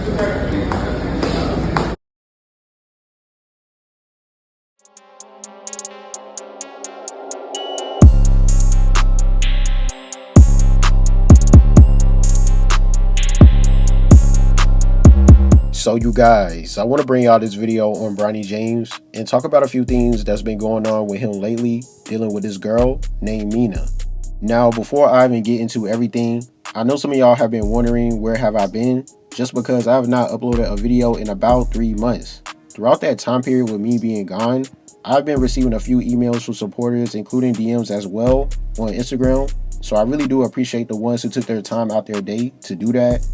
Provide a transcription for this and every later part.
So you guys, I want to bring y'all this video on Bronny James and talk about a few things that's been going on with him lately, dealing with this girl named Mina. Now, before I even get into everything, I know some of y'all have been wondering where have I been, just because I have not uploaded a video in about 3 months. Throughout that time period with me being gone, I've been receiving a few emails from supporters, including DMs as well on Instagram. So I really do appreciate the ones who took their time out their day to do that.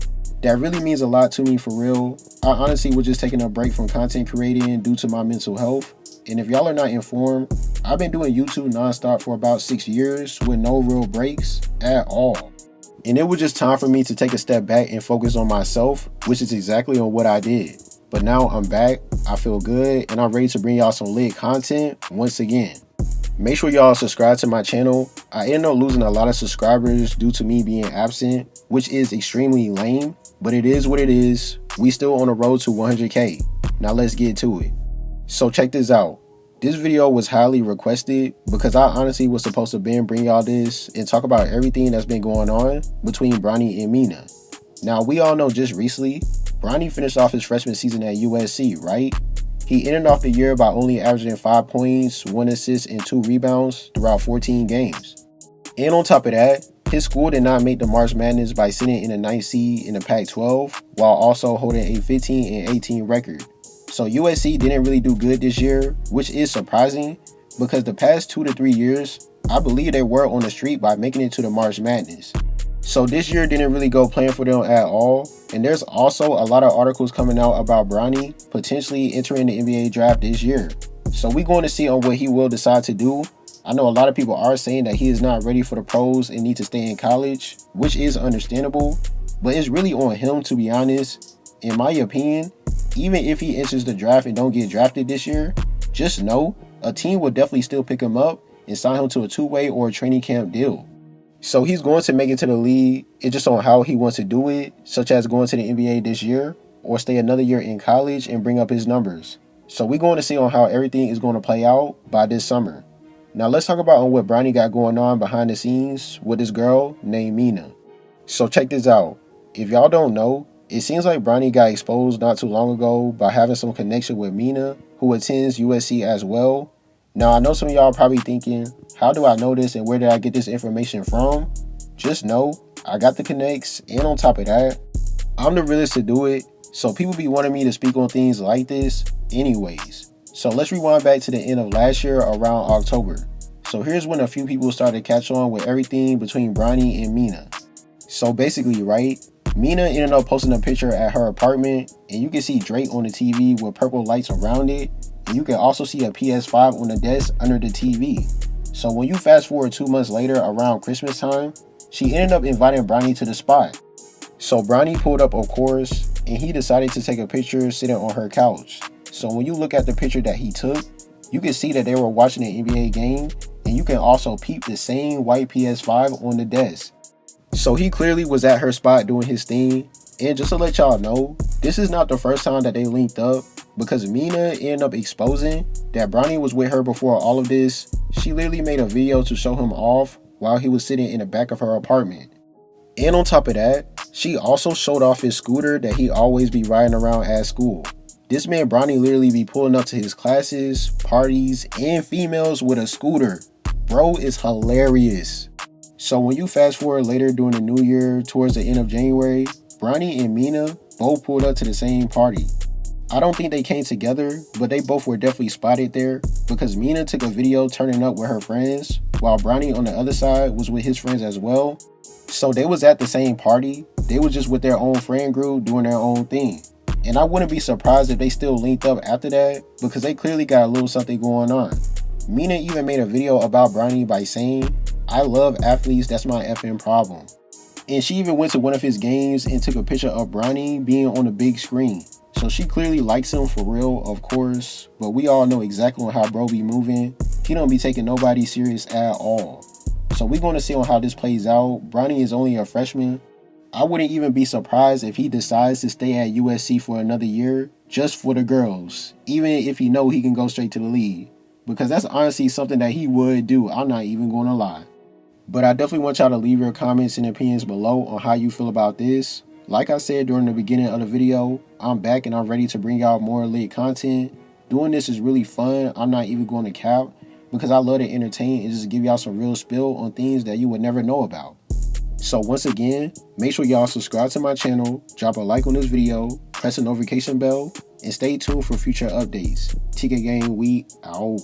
That really means a lot to me, for real. I honestly was just taking a break from content creating due to my mental health. And if y'all are not informed, I've been doing YouTube nonstop for about 6 years with no real breaks at all. And it was just time for me to take a step back and focus on myself, which is exactly on what I did. But now I'm back, I feel good, and I'm ready to bring y'all some lit content once again. Make sure y'all subscribe to my channel. I ended up losing a lot of subscribers due to me being absent, which is extremely lame, but it is what it is. We still on the road to 100K. Now let's get to it. So check this out. This video was highly requested because I honestly was supposed to bring y'all this and talk about everything that's been going on between Bronny and Mina. Now we all know just recently, Bronny finished off his freshman season at USC, right? He ended off the year by only averaging 5 points, 1 assist, and 2 rebounds throughout 14 games. And on top of that, his school did not make the March Madness by sitting in the 9th seed in the Pac-12, while also holding a 15 and 18 record. So USC didn't really do good this year, which is surprising because the past 2 to 3 years, I believe they were on the streak by making it to the March Madness. So this year didn't really go playing for them at all. And there's also a lot of articles coming out about Bronny potentially entering the NBA draft this year. So we're going to see on what he will decide to do. I know a lot of people are saying that he is not ready for the pros and needs to stay in college, which is understandable, but it's really on him, to be honest. In my opinion, even if he enters the draft and don't get drafted this year, just know a team will definitely still pick him up and sign him to a 2-way or a training camp deal. So he's going to make it to the league. It's just on how he wants to do it, such as going to the NBA this year or stay another year in college and bring up his numbers. So we're going to see on how everything is going to play out by this summer. Now let's talk about what Bronny got going on behind the scenes with this girl named Mina. So check this out. If y'all don't know, it seems like Bronny got exposed not too long ago by having some connection with Mina, who attends USC as well. Now I know some of y'all probably thinking, how do I know this and where did I get this information from? Just know, I got the connects, and on top of that, I'm the realest to do it, so people be wanting me to speak on things like this anyways. So let's rewind back to the end of last year around October. So here's when a few people started to catch on with everything between Bronny and Mina. So basically, right, Mina ended up posting a picture at her apartment, and you can see Drake on the TV with purple lights around it, and you can also see a PS5 on the desk under the TV. So when you fast forward 2 months later around Christmas time, she ended up inviting Bronny to the spot. So Bronny pulled up, of course, and he decided to take a picture sitting on her couch. So when you look at the picture that he took, you can see that they were watching an NBA game, and you can also peep the same white PS5 on the desk. So he clearly was at her spot doing his thing. And just to let y'all know, this is not the first time that they linked up, because Mina ended up exposing that Bronny was with her before all of this. She literally made a video to show him off while he was sitting in the back of her apartment. And on top of that, she also showed off his scooter that he always be riding around at school. This man Bronny literally be pulling up to his classes, parties, and females with a scooter. Bro is hilarious. So when you fast forward later during the new year towards the end of January, Bronny and Mina both pulled up to the same party. I don't think they came together, but they both were definitely spotted there because Mina took a video turning up with her friends, while Bronny on the other side was with his friends as well. So they was at the same party, they was just with their own friend group doing their own thing. And I wouldn't be surprised if they still linked up after that because they clearly got a little something going on. Mina even made a video about Bronny by saying, "I love athletes, that's my effing problem." And she even went to one of his games and took a picture of Bronny being on the big screen. So she clearly likes him for real, of course, but we all know exactly on how bro be moving. He don't be taking nobody serious at all. So we're going to see on how this plays out. Bronny is only a freshman, I wouldn't even be surprised if he decides to stay at USC for another year just for the girls, even if he know he can go straight to the league. Because that's honestly something that he would do. I'm not even going to lie. But I definitely want y'all to leave your comments and opinions below on how you feel about this. Like I said during the beginning of the video, I'm back and I'm ready to bring y'all more lit content. Doing this is really fun. I'm not even going to cap because I love to entertain and just give y'all some real spill on things that you would never know about. So once again, make sure y'all subscribe to my channel, drop a like on this video, press the notification bell, and stay tuned for future updates. TK Gang, we out.